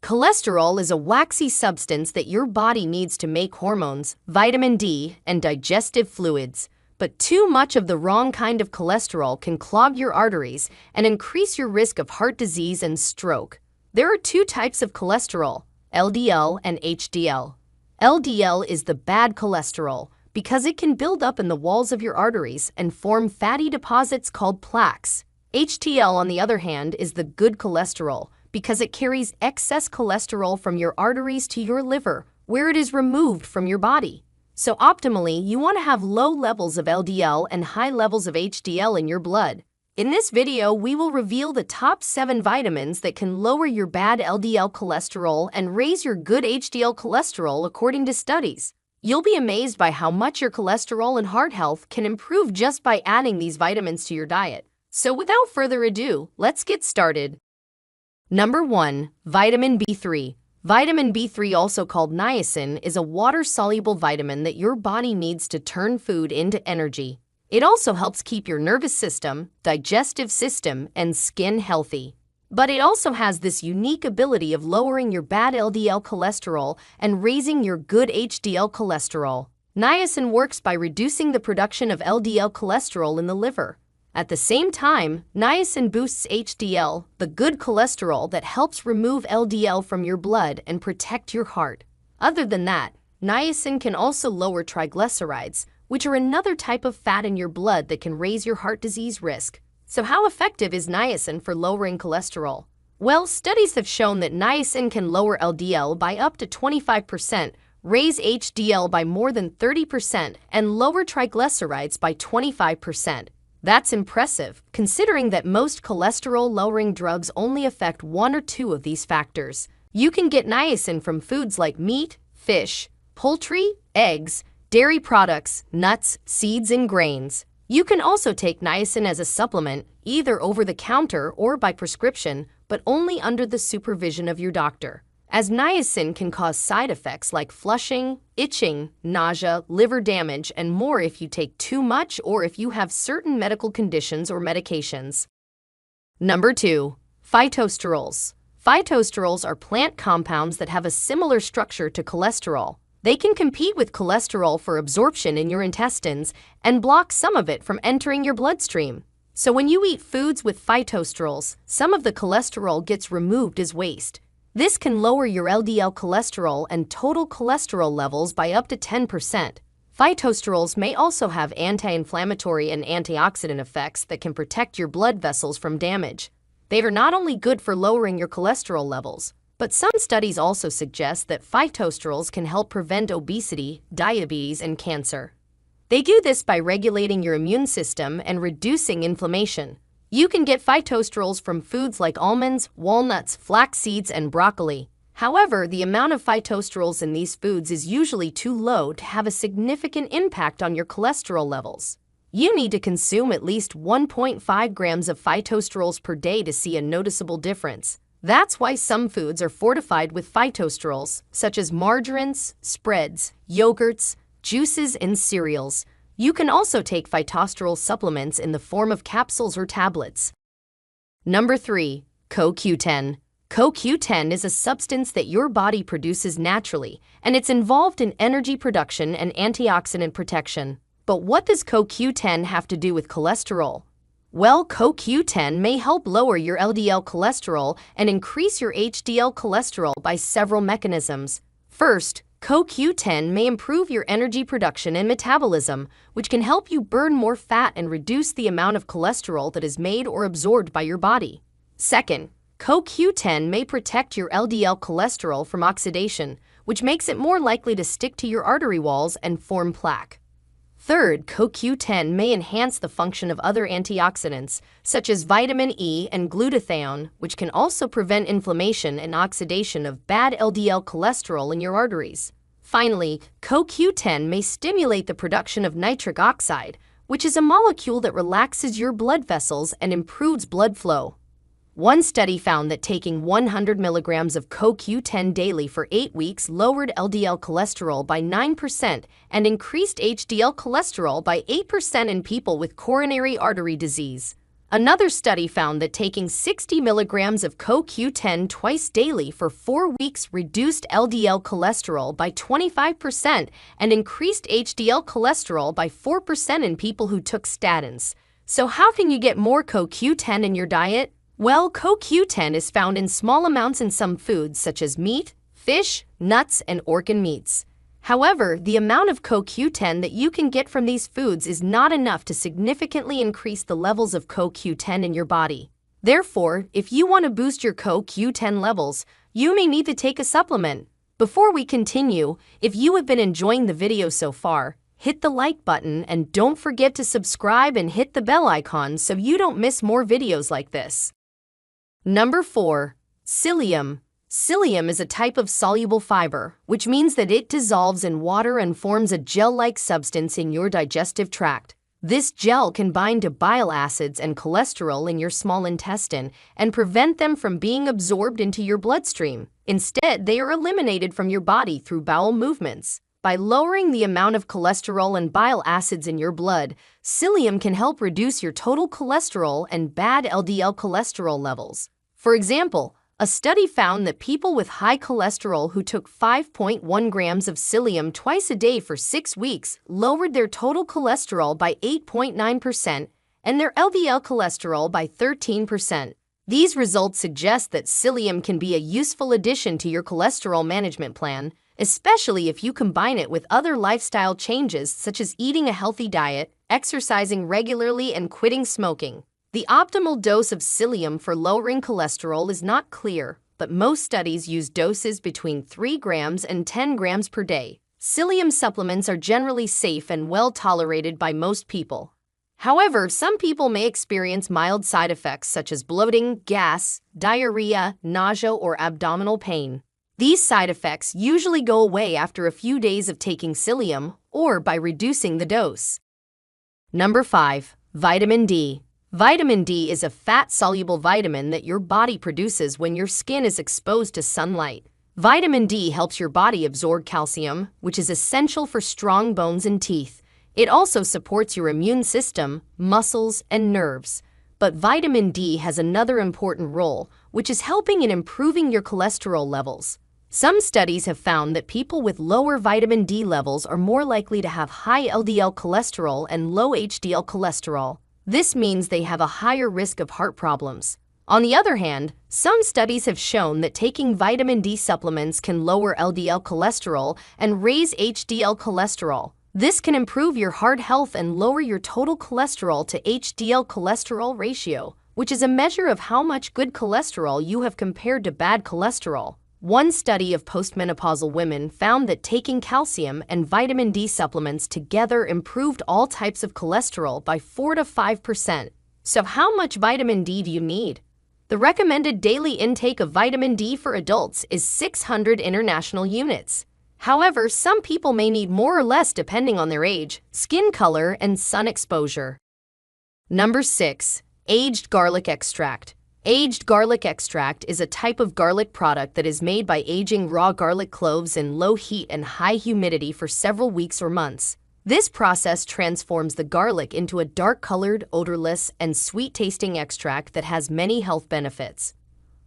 Cholesterol is a waxy substance that your body needs to make hormones, vitamin D, and digestive fluids. But too much of the wrong kind of cholesterol can clog your arteries and increase your risk of heart disease and stroke. There are two types of cholesterol, LDL and HDL. LDL is the bad cholesterol because it can build up in the walls of your arteries and form fatty deposits called plaques. HDL, on the other hand, is the good cholesterol because it carries excess cholesterol from your arteries to your liver, where it is removed from your body. So optimally, you want to have low levels of LDL and high levels of HDL in your blood. In this video, we will reveal the top 7 vitamins that can lower your bad LDL cholesterol and raise your good HDL cholesterol according to studies. You'll be amazed by how much your cholesterol and heart health can improve just by adding these vitamins to your diet. So without further ado, let's get started. Number 1. Vitamin B3. Vitamin B3, also called niacin, is a water-soluble vitamin that your body needs to turn food into energy. It also helps keep your nervous system, digestive system, and skin healthy. But it also has this unique ability of lowering your bad LDL cholesterol and raising your good HDL cholesterol. Niacin works by reducing the production of LDL cholesterol in the liver. At the same time, niacin boosts HDL, the good cholesterol that helps remove LDL from your blood and protect your heart. Other than that, niacin can also lower triglycerides, which are another type of fat in your blood that can raise your heart disease risk. So how effective is niacin for lowering cholesterol? Well, studies have shown that niacin can lower LDL by up to 25%, raise HDL by more than 30%, and lower triglycerides by 25%. That's impressive, considering that most cholesterol-lowering drugs only affect 1 or 2 of these factors. You can get niacin from foods like meat, fish, poultry, eggs, dairy products, nuts, seeds, and grains. You can also take niacin as a supplement, either over the counter or by prescription, but only under the supervision of your doctor, as niacin can cause side effects like flushing, itching, nausea, liver damage, and more if you take too much or if you have certain medical conditions or medications. Number 2. Phytosterols. Phytosterols are plant compounds that have a similar structure to cholesterol. They can compete with cholesterol for absorption in your intestines and block some of it from entering your bloodstream. So when you eat foods with phytosterols, some of the cholesterol gets removed as waste. This can lower your LDL cholesterol and total cholesterol levels by up to 10%. Phytosterols may also have anti-inflammatory and antioxidant effects that can protect your blood vessels from damage. They are not only good for lowering your cholesterol levels, but some studies also suggest that phytosterols can help prevent obesity, diabetes, and cancer. They do this by regulating your immune system and reducing inflammation. You can get phytosterols from foods like almonds, walnuts, flax seeds, and broccoli. However, the amount of phytosterols in these foods is usually too low to have a significant impact on your cholesterol levels. You need to consume at least 1.5 grams of phytosterols per day to see a noticeable difference. That's why some foods are fortified with phytosterols, such as margarines, spreads, yogurts, juices, and cereals. You can also take phytosterol supplements in the form of capsules or tablets. Number 3. CoQ10. CoQ10 is a substance that your body produces naturally, and it's involved in energy production and antioxidant protection. But what does CoQ10 have to do with cholesterol? Well, CoQ10 may help lower your LDL cholesterol and increase your HDL cholesterol by several mechanisms. First, CoQ10 may improve your energy production and metabolism, which can help you burn more fat and reduce the amount of cholesterol that is made or absorbed by your body. Second, CoQ10 may protect your LDL cholesterol from oxidation, which makes it more likely to stick to your artery walls and form plaque. Third, CoQ10 may enhance the function of other antioxidants, such as vitamin E and glutathione, which can also prevent inflammation and oxidation of bad LDL cholesterol in your arteries. Finally, CoQ10 may stimulate the production of nitric oxide, which is a molecule that relaxes your blood vessels and improves blood flow. One study found that taking 100 milligrams of CoQ10 daily for 8 weeks lowered LDL cholesterol by 9% and increased HDL cholesterol by 8% in people with coronary artery disease. Another study found that taking 60 milligrams of CoQ10 twice daily for 4 weeks reduced LDL cholesterol by 25% and increased HDL cholesterol by 4% in people who took statins. So how can you get more CoQ10 in your diet? Well, CoQ10 is found in small amounts in some foods such as meat, fish, nuts, and organ meats. However, the amount of CoQ10 that you can get from these foods is not enough to significantly increase the levels of CoQ10 in your body. Therefore, if you want to boost your CoQ10 levels, you may need to take a supplement. Before we continue, if you have been enjoying the video so far, hit the like button and don't forget to subscribe and hit the bell icon so you don't miss more videos like this. Number 4. Psyllium. Psyllium is a type of soluble fiber, which means that it dissolves in water and forms a gel-like substance in your digestive tract. This gel can bind to bile acids and cholesterol in your small intestine and prevent them from being absorbed into your bloodstream. Instead, they are eliminated from your body through bowel movements. By lowering the amount of cholesterol and bile acids in your blood, psyllium can help reduce your total cholesterol and bad LDL cholesterol levels. For example, a study found that people with high cholesterol who took 5.1 grams of psyllium twice a day for 6 weeks lowered their total cholesterol by 8.9% and their LDL cholesterol by 13%. These results suggest that psyllium can be a useful addition to your cholesterol management plan, especially if you combine it with other lifestyle changes such as eating a healthy diet, exercising regularly, and quitting smoking. The optimal dose of psyllium for lowering cholesterol is not clear, but most studies use doses between 3 grams and 10 grams per day. Psyllium supplements are generally safe and well tolerated by most people. However, some people may experience mild side effects such as bloating, gas, diarrhea, nausea, or abdominal pain. These side effects usually go away after a few days of taking psyllium or by reducing the dose. Number 5. Vitamin D. Vitamin D is a fat-soluble vitamin that your body produces when your skin is exposed to sunlight. Vitamin D helps your body absorb calcium, which is essential for strong bones and teeth. It also supports your immune system, muscles, and nerves. But vitamin D has another important role, which is helping in improving your cholesterol levels. Some studies have found that people with lower vitamin D levels are more likely to have high LDL cholesterol and low HDL cholesterol. This means they have a higher risk of heart problems. On the other hand, some studies have shown that taking vitamin D supplements can lower LDL cholesterol and raise HDL cholesterol. This can improve your heart health and lower your total cholesterol to HDL cholesterol ratio, which is a measure of how much good cholesterol you have compared to bad cholesterol. One study of postmenopausal women found that taking calcium and vitamin D supplements together improved all types of cholesterol by 4 to 5%. So how much vitamin D do you need? The recommended daily intake of vitamin D for adults is 600 international units. However, some people may need more or less depending on their age, skin color, and sun exposure. Number 6. Aged garlic extract. Aged garlic extract is a type of garlic product that is made by aging raw garlic cloves in low heat and high humidity for several weeks or months. This process transforms the garlic into a dark-colored, odorless, and sweet-tasting extract that has many health benefits.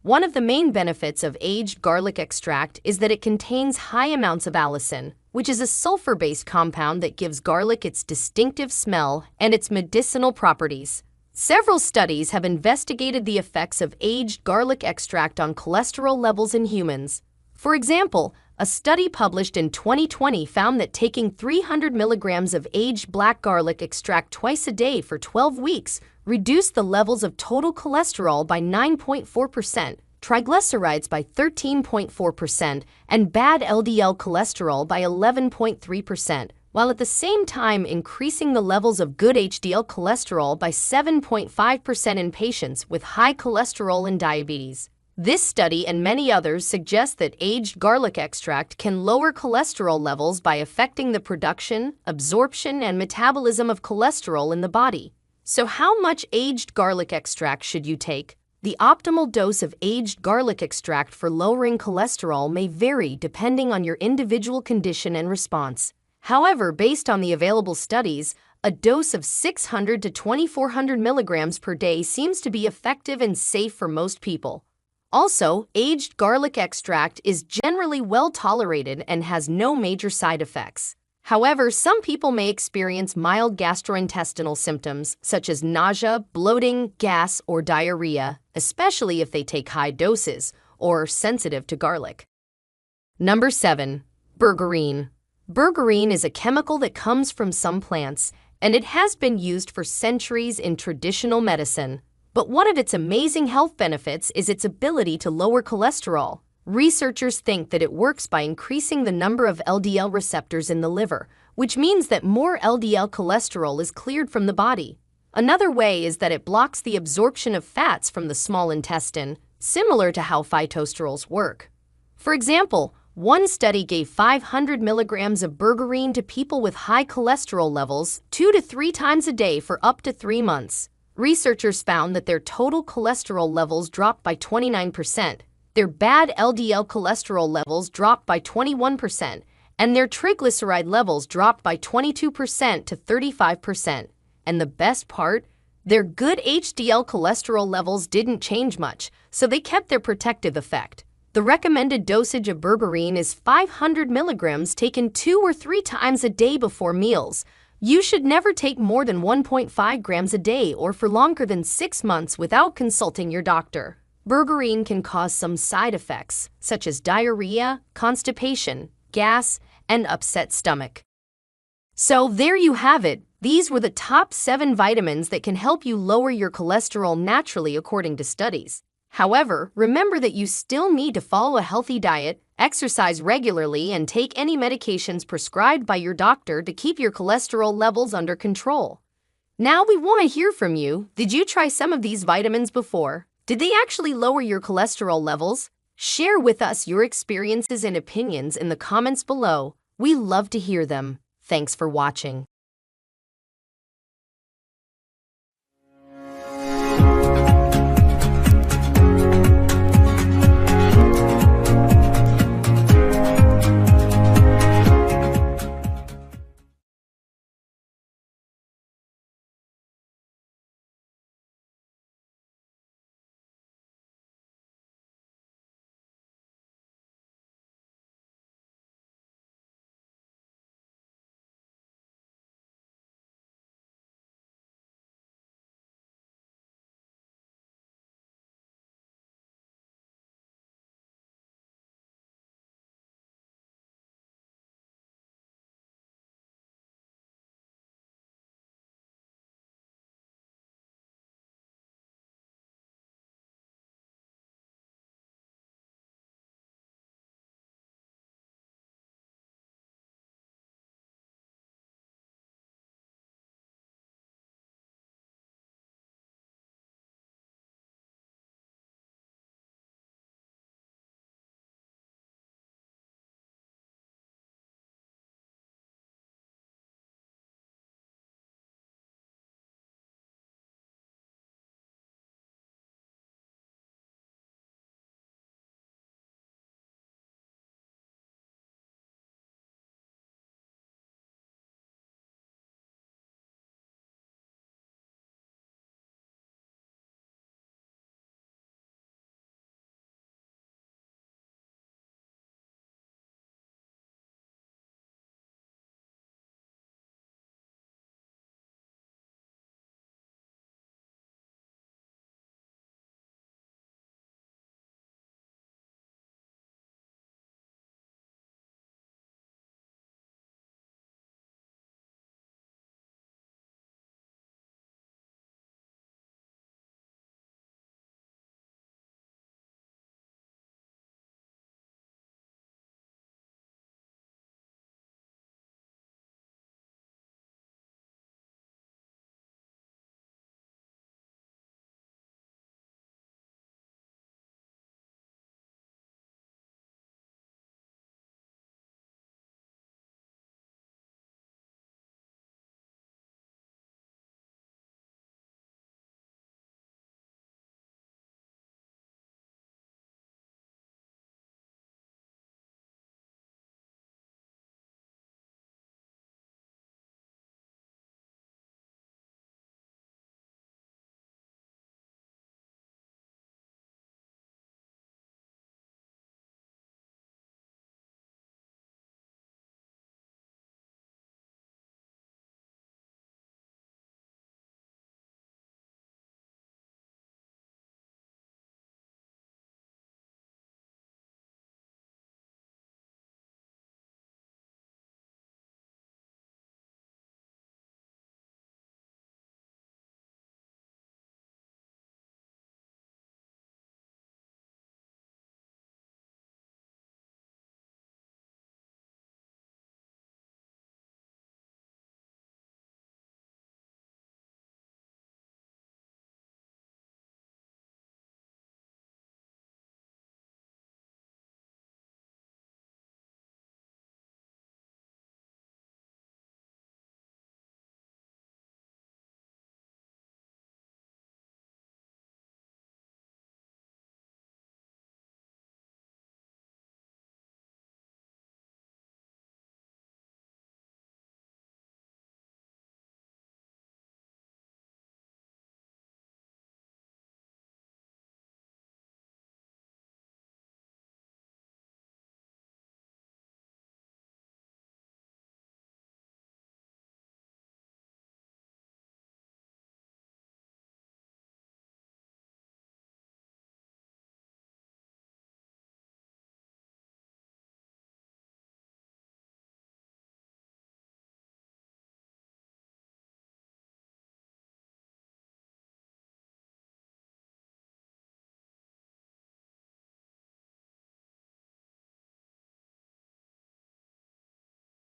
One of the main benefits of aged garlic extract is that it contains high amounts of allicin, which is a sulfur-based compound that gives garlic its distinctive smell and its medicinal properties. Several studies have investigated the effects of aged garlic extract on cholesterol levels in humans. For example, a study published in 2020 found that taking 300 milligrams of aged black garlic extract twice a day for 12 weeks reduced the levels of total cholesterol by 9.4%, triglycerides by 13.4%, and bad LDL cholesterol by 11.3%. While at the same time increasing the levels of good HDL cholesterol by 7.5% in patients with high cholesterol and diabetes. This study and many others suggest that aged garlic extract can lower cholesterol levels by affecting the production, absorption, and metabolism of cholesterol in the body. So how much aged garlic extract should you take? The optimal dose of aged garlic extract for lowering cholesterol may vary depending on your individual condition and response. However, based on the available studies, a dose of 600 to 2400 milligrams per day seems to be effective and safe for most people. Also, aged garlic extract is generally well tolerated and has no major side effects. However, some people may experience mild gastrointestinal symptoms such as nausea, bloating, gas, or diarrhea, especially if they take high doses or are sensitive to garlic. Number 7. Burgerine. Burgerine is a chemical that comes from some plants, and it has been used for centuries in traditional medicine. But one of its amazing health benefits is its ability to lower cholesterol. Researchers think that it works by increasing the number of LDL receptors in the liver, which means that more LDL cholesterol is cleared from the body. Another way is that it blocks the absorption of fats from the small intestine, similar to how phytosterols work. For example, one study gave 500 milligrams of Burgerine to people with high cholesterol levels 2 to 3 times a day for up to 3 months. Researchers found that their total cholesterol levels dropped by 29%, their bad LDL cholesterol levels dropped by 21%, and their triglyceride levels dropped by 22% to 35%. And the best part? Their good HDL cholesterol levels didn't change much, so they kept their protective effect. The recommended dosage of Burgerine is 500 milligrams taken 2 or 3 times a day before meals. You should never take more than 1.5 grams a day or for longer than 6 months without consulting your doctor. Burgerine can cause some side effects, such as diarrhea, constipation, gas, and upset stomach. So there you have it. These were the top 7 vitamins that can help you lower your cholesterol naturally according to studies. However, remember that you still need to follow a healthy diet, exercise regularly, and take any medications prescribed by your doctor to keep your cholesterol levels under control. Now we want to hear from you. Did you try some of these vitamins before? Did they actually lower your cholesterol levels? Share with us your experiences and opinions in the comments below. We love to hear them. Thanks for watching.